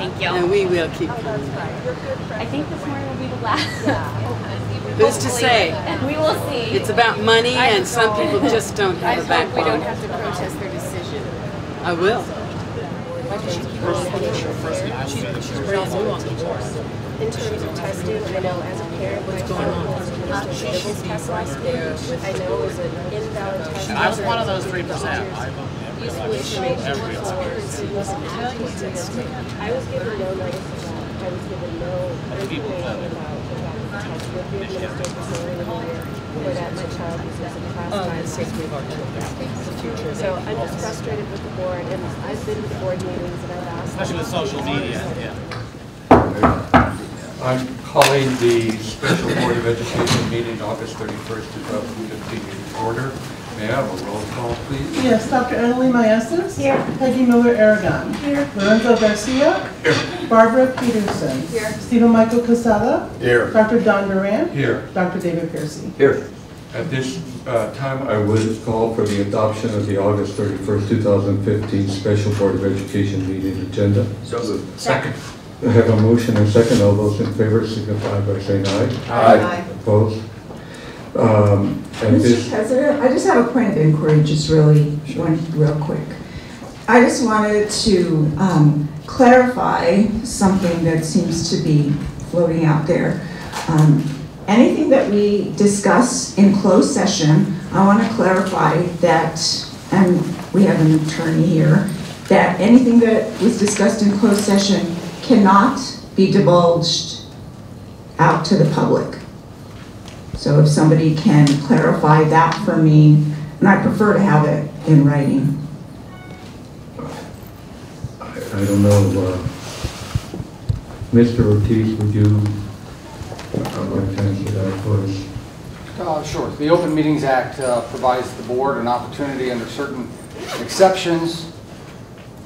Thank you. And we will keep coming back. I think this morning will be the last. Who's to say? We will see. It's about money, and some people just don't have a backbone. we don't have to protest their decision. I will. She's very new on the board. In terms of testing, I know as a parent, what's going on? His test last week, I know is an invalid test. And I was one of those 3%. Useful information for parents who listen to tests. I was given no notice of that. I was given no information about the test with the administrator for early in the year, or that my child was using class 5, 6 So I'm just frustrated with the board, and I've been to the board meetings and I've asked. Especially with social media, yeah. I'm calling the Special Board of Education meeting August 31st, 2015 in order. May I have a roll call, please? Yes, Dr. Annalie Maestas. Here. Peggy Miller-Aragon. Here. Lorenzo Garcia. Here. Barbara Peterson. Here. Stephen Michael Casada. Here. Dr. Don Duran. Here. Dr. David Piercy. Here. At this time, I would call for the adoption of the August 31st, 2015 Special Board of Education meeting agenda. So moved. Second. I have a motion and second. All those in favor signify by saying aye. Aye. Opposed? Mr. President, I just have a point of inquiry, just really real quick. I just wanted to clarify something that seems to be floating out there. Anything that we discuss in closed session, I want to clarify that, and we have an attorney here, that anything that was discussed in closed session cannot be divulged out to the public. So if somebody can clarify that for me, and I prefer to have it in writing. I don't know, Mr. Ortiz, would you like to answer that for us? Sure. The Open Meetings Act provides the board an opportunity under certain exceptions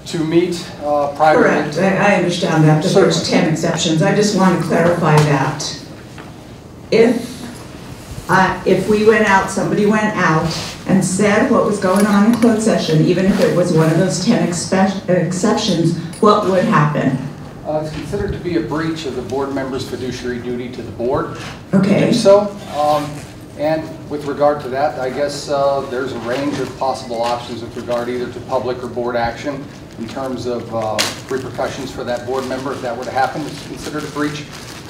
to meet privately. Correct. I understand that. The first 10 exceptions. I just want to clarify that. If we went out, somebody went out and said what was going on in closed session, even if it was one of those 10 exceptions, what would happen? It's considered to be a breach of the board member's fiduciary duty to the board. Okay. To do so. And with regard to that, I guess there's a range of possible options with regard either to public or board action in terms of repercussions for that board member if that were to happen. It's considered a breach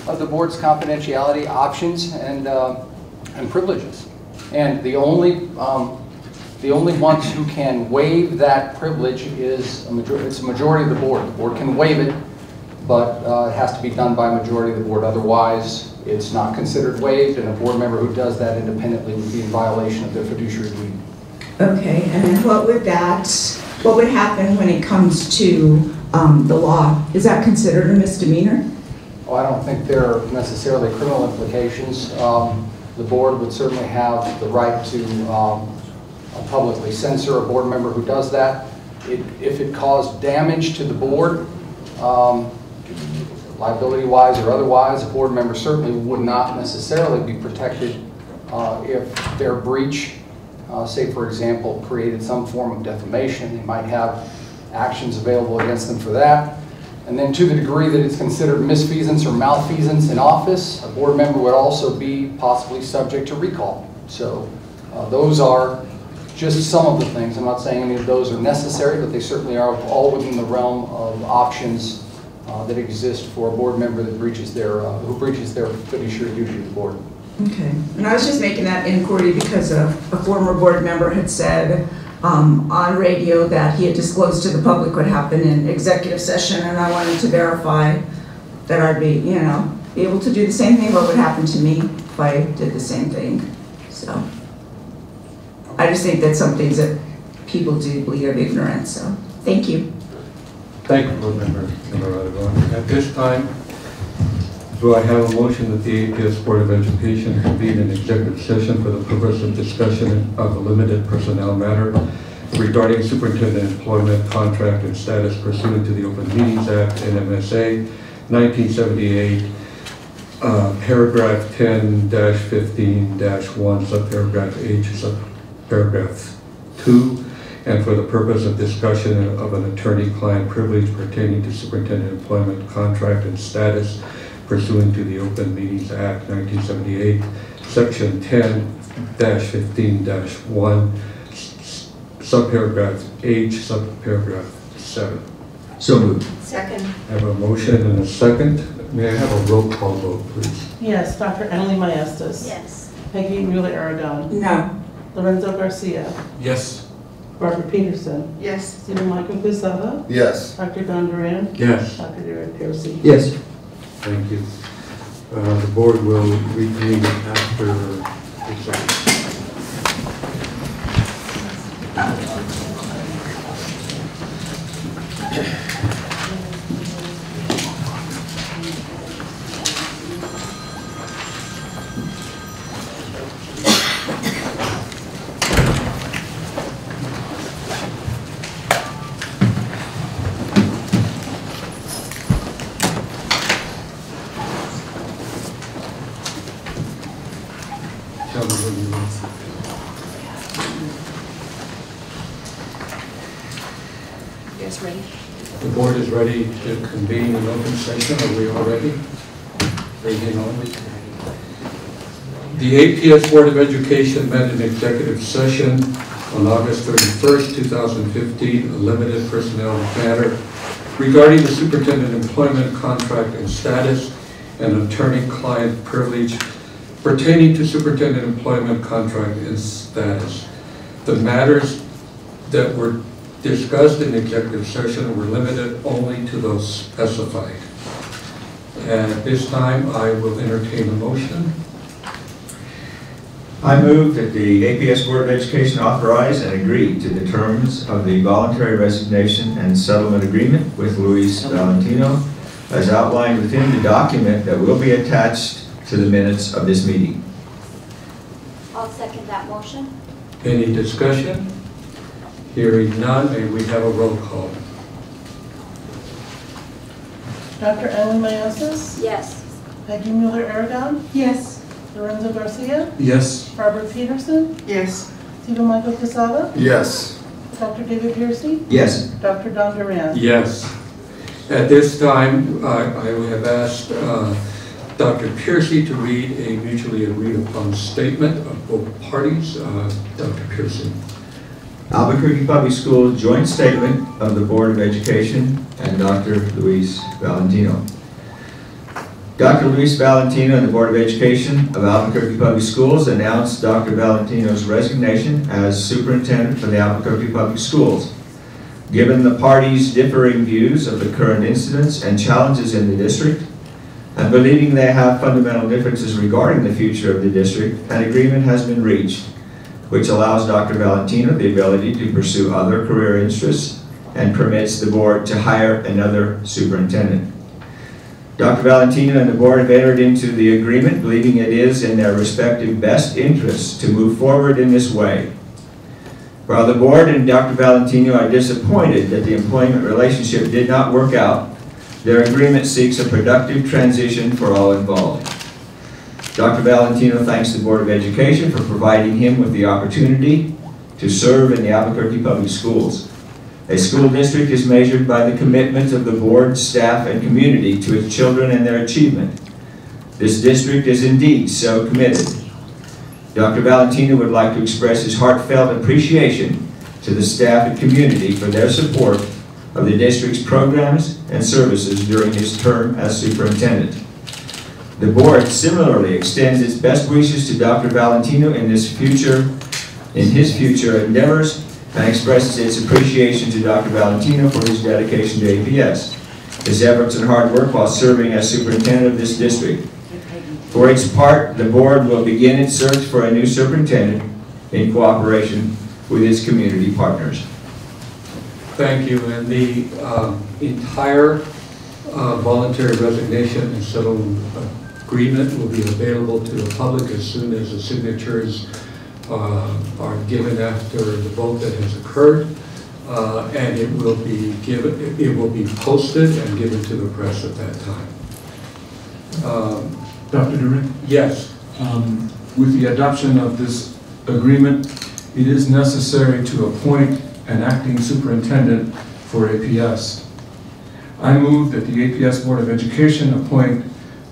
of the board's confidentiality options and privileges. And the only ones who can waive that privilege is it's a majority of the board. The board can waive it, but it has to be done by a majority of the board. Otherwise, it's not considered waived, and a board member who does that independently would be in violation of their fiduciary duty. Okay, and then what would happen when it comes to the law? Is that considered a misdemeanor? Well, I don't think there are necessarily criminal implications. The board would certainly have the right to publicly censor a board member who does that. If it caused damage to the board, liability-wise or otherwise, a board member certainly would not necessarily be protected if their breach, say for example, created some form of defamation. They might have actions available against them for that. And then to the degree that it's considered misfeasance or malfeasance in office, a board member would also be possibly subject to recall. So those are just some of the things. I'm not saying any of those are necessary, but they certainly are all within the realm of options that exist for a board member that who breaches their fiduciary duty to the board. Okay, and I was just making that inquiry because a former board member had said on radio that he had disclosed to the public what happened in executive session, and I wanted to verify that I'd be able to do the same thing. What would happen to me if I did the same thing? So I just think that some things that people do bleed of ignorance. So thank you. Thank you, Board Member Aragon. At this time, do I have a motion that the APS Board of Education convene an executive session for the purpose of discussion of a limited personnel matter regarding superintendent employment, contract, and status pursuant to the Open Meetings Act, NMSA 1978, paragraph 10-15-1, subparagraph H, subparagraph 2, and for the purpose of discussion of an attorney-client privilege pertaining to superintendent employment contract and status pursuant to the Open Meetings Act 1978, Section 10-15-1, subparagraph H, subparagraph 7. So moved. Second. I have a motion and a second. May I have a roll call vote, please? Yes. Dr. Emily Maestas. Yes. Peggy Mueller-Aragon. No. Lorenzo Garcia. Yes. Barbara Peterson. Yes. Stephen Michael Quesada. Yes. Dr. Don Duran. Yes. Dr. Derek Piercy. Yes. Thank you. The board will reconvene after executive. Tell me when you want. You guys ready? The board is ready to convene an open session. Are we all ready? Reading only. The APS Board of Education met in executive session on August 31st, 2015, a limited personnel matter regarding the superintendent employment contract and status and attorney-client privilege pertaining to superintendent employment contract and status. The matters that were discussed in executive session were limited only to those specified. And at this time, I will entertain a motion. I move that the APS Board of Education authorize and agree to the terms of the voluntary resignation and settlement agreement with Luis Valentino as outlined within the document that will be attached to the minutes of this meeting. I'll second that motion. Any discussion? Hearing none, may we have a roll call? Dr. Emily Maestas. Yes. Peggy Mueller-Aragon. Yes. Lorenzo Garcia. Yes. Barbara Peterson. Yes. Stephen Michael Quesada. Yes. Dr. David Piercy. Yes. Dr. Don Duran. Yes. At this time, I have asked Dr. Piercy to read a mutually agreed upon statement of both parties. Dr. Piercy. Albuquerque Public Schools joint statement of the Board of Education and Dr. Luis Valentino. Dr. Luis Valentino and the Board of Education of Albuquerque Public Schools announced Dr. Valentino's resignation as superintendent for the Albuquerque Public Schools. Given the parties' differing views of the current incidents and challenges in the district, and believing they have fundamental differences regarding the future of the district, an agreement has been reached, which allows Dr. Valentino the ability to pursue other career interests and permits the board to hire another superintendent. Dr. Valentino and the board have entered into the agreement believing it is in their respective best interests to move forward in this way. While the board and Dr. Valentino are disappointed that the employment relationship did not work out, their agreement seeks a productive transition for all involved. Dr. Valentino thanks the Board of Education for providing him with the opportunity to serve in the Albuquerque Public Schools. A school district is measured by the commitment of the board, staff, and community to its children and their achievement. This district is indeed so committed. Dr. Valentino would like to express his heartfelt appreciation to the staff and community for their support of the district's programs and services during his term as superintendent. The board similarly extends its best wishes to Dr. Valentino in his future endeavors and expresses its appreciation to Dr. Valentino for his dedication to APS, his efforts and hard work while serving as superintendent of this district. For its part, the board will begin its search for a new superintendent in cooperation with its community partners. Thank you. And the entire voluntary resignation and settlement agreement will be available to the public as soon as the signatures are given after the vote that has occurred, and it will be posted and given to the press at that time. Dr. Duran? Yes. With the adoption of this agreement, it is necessary to appoint and acting superintendent for APS. I move that the APS Board of Education appoint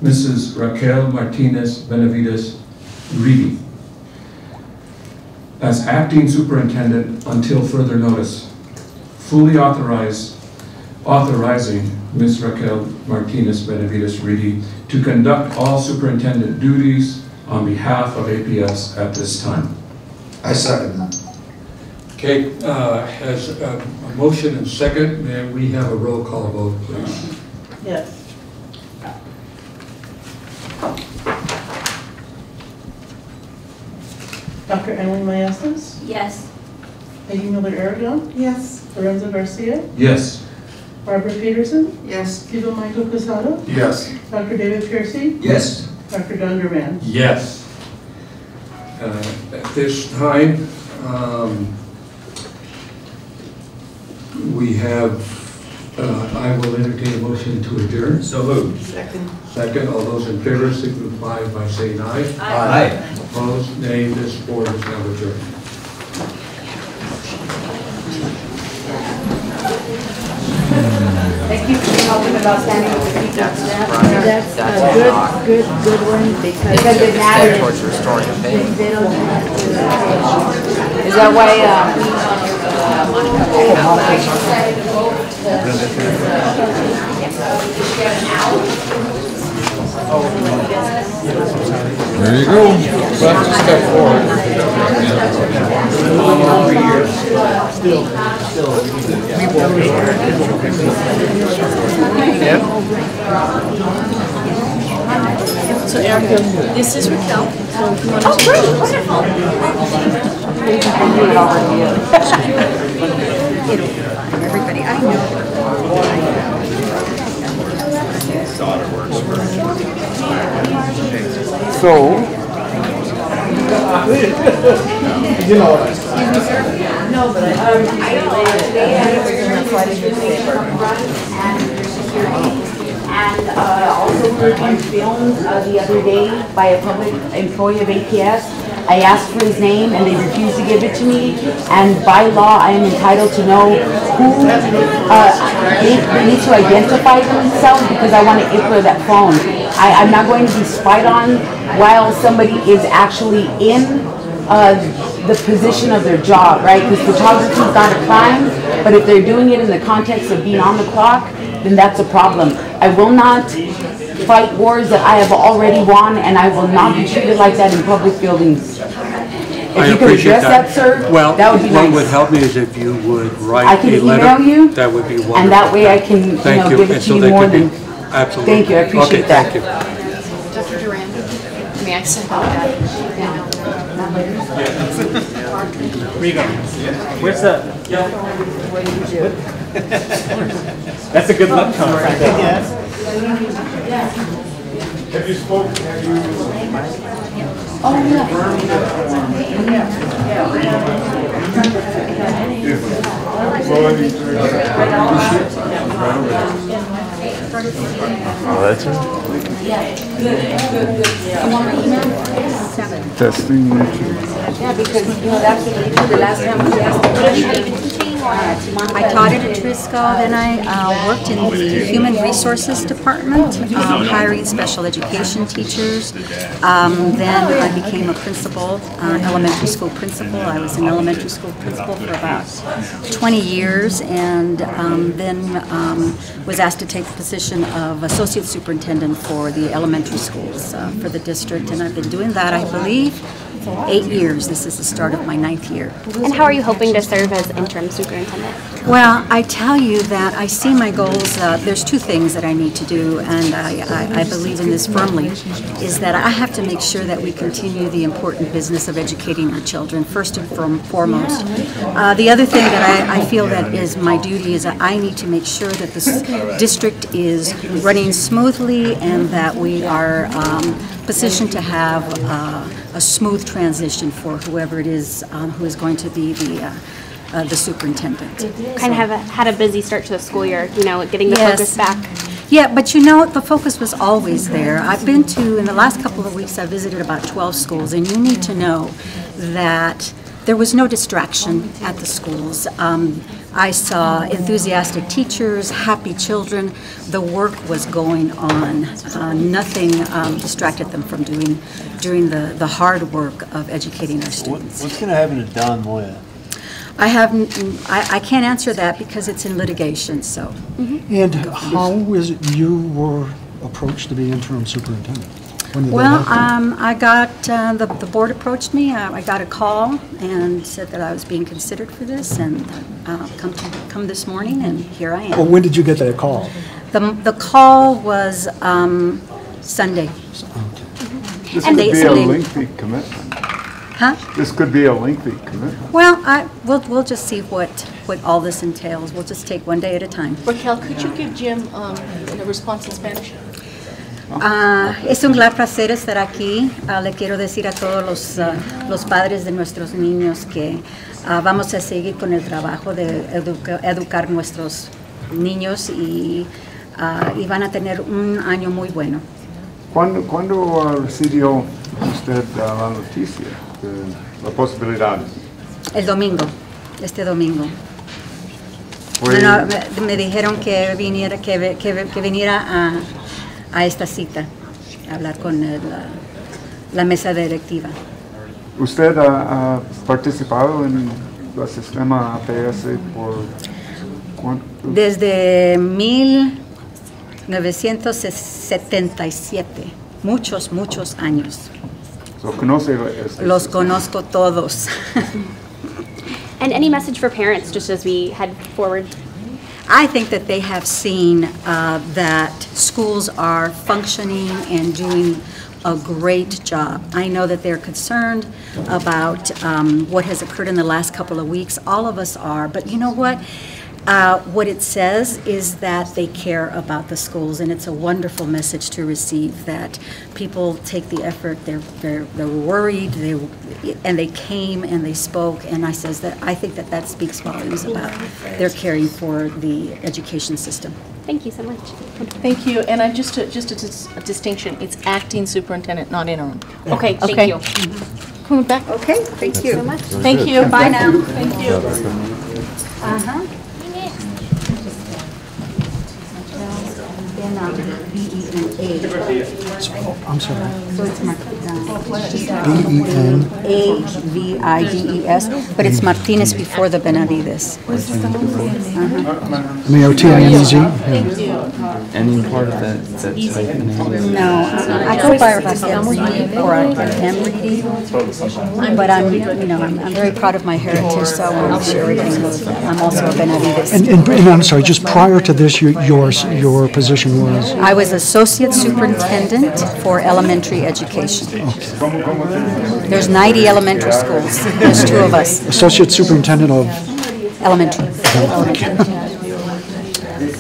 Mrs. Raquel Martinez Benavides Reedy as acting superintendent until further notice, fully authorizing Ms. Raquel Martinez Benavides Reedy to conduct all superintendent duties on behalf of APS at this time. I second that. Okay, has a motion and second, may we have a roll call vote, please? Yes. Dr. Emily Maestas, Yes. Peggy Miller-Aragon, Yes. Lorenzo Garcia, Yes. Barbara Peterson, Yes. Tito Michael Quesada, Yes. Dr. David Piercy, Yes. Dr. John Duran. Yes. At this time, we have, I will entertain a motion to adjourn. So moved. Second, all those in favor signify by saying aye. Aye. Opposed, nay. This board is now adjourned. Thank you for talking about standing with the people. That's a good one because it matters. towards restoring faith. They don't have to. Is that why? There you go. Step forward. So Erica, this is Raquel. So if you want to take Great, wonderful. Everybody, I know. So, No, but I know today I was going to try to do and security. And also we were being filmed the other day by a public employee of APS. I asked for his name and they refused to give it to me. And by law, I am entitled to know who needs to identify themselves because I want to IPRA that phone. I'm not going to be spied on while somebody is actually in the position of their job, right? Because photography is not a crime, but if they're doing it in the context of being on the clock, then that's a problem. I will not fight wars that I have already won, and I will not be treated like that in public buildings. If you could address that, sir, Well, that would be nice. what would help me is if you would write I can a letter. email you, That would be wonderful. and that way I can, Thank give it And to so you they more could be- than. Absolutely. Thank you, I appreciate Okay, that. thank you. Dr. Duran, may I send out that? Where you going? Where's the? That's a good luck charm right there. Yes. Have you spoken, have you? oh, that's it. Testing. Yeah, because, that's what we did the last time we asked. I taught at Atrisco, then I worked in the Human Resources Department, hiring special education teachers. Then I became a principal, elementary school principal. I was an elementary school principal for about 20 years, and then was asked to take the position of associate superintendent for the elementary schools for the district, and I've been doing that, I believe, 8 years. This is the start of my 9th year. And how are you hoping to serve as interim superintendent? Well, I tell you that I see my goals, there's two things that I need to do, and I believe in this firmly, is that I have to make sure that we continue the important business of educating our children, first and foremost. The other thing that I feel that is my duty is that I need to make sure that this district is running smoothly and that we are positioned to have a smooth transition for whoever it is who is going to be the superintendent. Kind of had a busy start to the school year, getting the focus back. Yeah, but the focus was always there. I've been to, in the last couple of weeks, I visited about 12 schools, and you need to know that there was no distraction at the schools. I saw enthusiastic teachers, happy children. The work was going on. Nothing distracted them from doing the hard work of educating our students. What's going to happen to Don Moya? I can't answer that because it's in litigation, so. And how is it you were approached to be interim superintendent? When did Well, that happen? I got, the board approached me, I got a call and said that I was being considered for this, and come this morning, and here I am. Well, when did you get that call? The call was Sunday. This And could be a they- lengthy commitment. Huh? This could be a lengthy commitment. Well, we'll just see what all this entails. We'll just take one day at a time. Raquel, could you give Jim a response in Spanish? Es un gran placer estar aquí. Le quiero decir a todos los padres de nuestros niños que vamos a seguir con el trabajo de educar nuestros niños y van a tener un año muy bueno. ¿Cuándo recibió usted la noticia de la posibilidad? El domingo, este domingo. Fue- Me dijeron que viniera, que viniera a esta cita, a hablar con la mesa directiva. ¿Usted ha participado en el sistema APS por cuánto? Desde 1977, muchos años. ¿Conoce este Los sistema? conozco todos. And any message for parents, just as we head forward? I think that they have seen that schools are functioning and doing a great job. I know that they're concerned about what has occurred in the last couple of weeks. All of us are, but you know what? What it says is that they care about the schools, and it's a wonderful message to receive that people take the effort. They're worried, and they came and they spoke. And I think that speaks volumes about their caring for the education system. Thank you so much. Thank you, and I just a distinction, it's acting superintendent, not interim. Okay, thank Okay. you. Come back. Okay, thank you. so much. Thank you. Bye now. Thank you. Uh-huh. I'm sorry. So it's B-E-N. A-V-I-D-E-S, but it's Martinez before the Benavides. M-A-R-T-I-N-E-Z. Thank you. Any part of that type name? No, I go by Raquel reading, or I am reading, but I'm very proud of my heritage, so I want to share everything with them. I'm also a Benavides. And I'm sorry, just prior to this, your position was? I was Associate Superintendent for Elementary Education. There's 90 elementary schools. There's two of us. Associate Superintendent of? Elementary.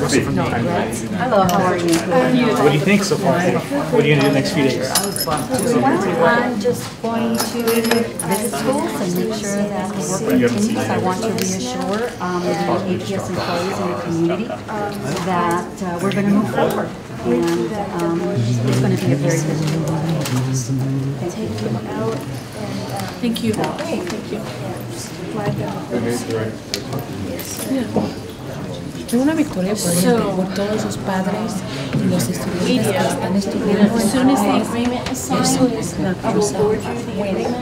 Hello, how are you? What do you think so far? What are you going to do the next few days? I'm just going to visit schools and make sure that the work continues. I want to reassure the APS employees in the community that we're going to move forward. And it's going to be a very good move. Thank you. Una victoria por todos los padres y los estudiantes que están estudiando. As soon as the agreement is signed, Eso es la I will cosa forward you the agreement.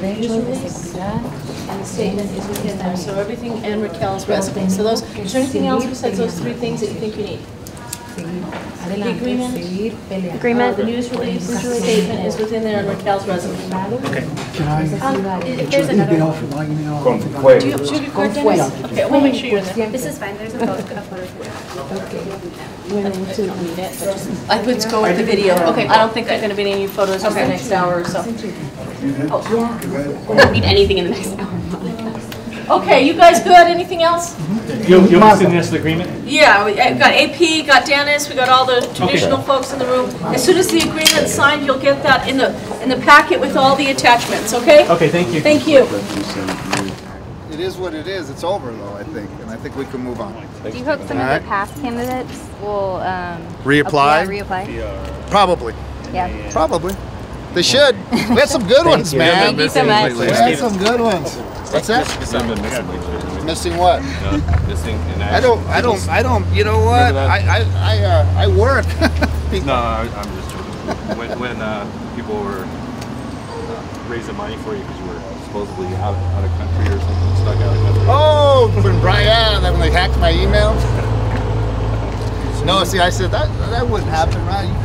derecho de seguridad. And the statement is within there, so everything, and Raquel's resume. So those, is there anything else besides those three things that you think you need? The agreement, Agreement. the news release, statement is within there, and Raquel's resume. Can I If get there's your another. email for my email? Con Do you fuego. have your card, Dennis? Okay, I want to make sure you're in there. This is fine, there's a photo. I would go with the video. Okay, I don't think there's gonna be any photos in the next hour or so. Don't need anything in the next hour. Okay, you guys good? Anything else? You'll be sending us the agreement? Yeah, we got AP, got Dennis, we got all the traditional folks in the room. As soon as the agreement's signed, you'll get that in the packet with all the attachments, okay? Okay, thank you. Thank you. It is what it is. It's over, though, I think, and I think we can move on. Do you hope some of the past candidates will Reapply? Reapply? Probably. Yeah. Probably. They should. We had some good ones, you. man. Thank you so much. We had some good ones. What's that? I've been missing lately. Missing what? Missing. And I don't. You know what? I work. No, I'm just joking. When people were raising money for you because you were supposedly out of country or something, stuck out of country. Oh, when Brian, when they hacked my emails. No, see, I said that wouldn't happen, right? You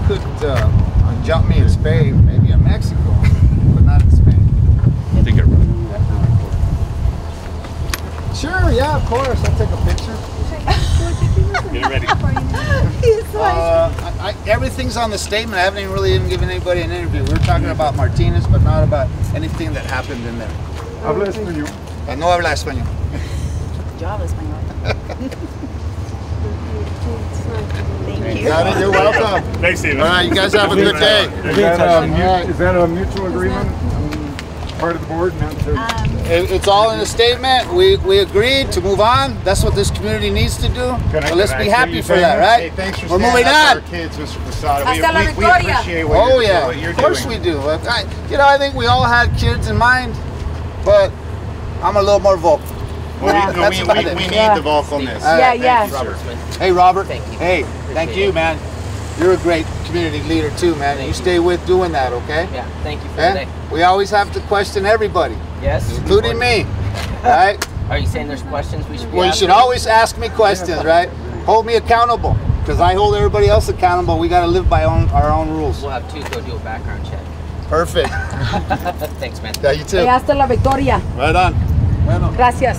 could jump me in Spain, maybe in Mexico, but not in Spain. I think it Sure, yeah, of course. I'll take a picture. Get ready. Everything's on the statement. I haven't even given anybody an interview. We were talking about Martinez, but not about anything that happened in there. Habla español. No habla español. Yo hablo español. Thank you. Got it. You're welcome. Thanks, Steven. All right, you guys have a good day. Is that a mutual agreement on part of the board? It's all in the statement. We agreed to move on. That's what this community needs to do. So let's be happy for that, right? Hey, thanks for We're moving on. our kids, Mr. Posada. Hasta la We victoria. appreciate what Oh you're, yeah, what you're of course doing. we do. I think we all had kids in mind, but I'm a little more vocal. Well, That's we about need it. the vocalness. Hey Robert. Hey, thank you, man. You're a great community leader too, man. You stay with doing that, okay? Yeah, thank you for Eh? the day. We always have to question everybody. Yes. Including me. Right? Are you saying there's questions we should be Well, you asking? should always ask me questions, right? Hold me accountable, because I hold everybody else accountable. We got to live by our own rules. We'll have two go do a background check. Perfect. Thanks, man. Yeah, you too. Hasta la victoria. Right on. Bueno. Gracias.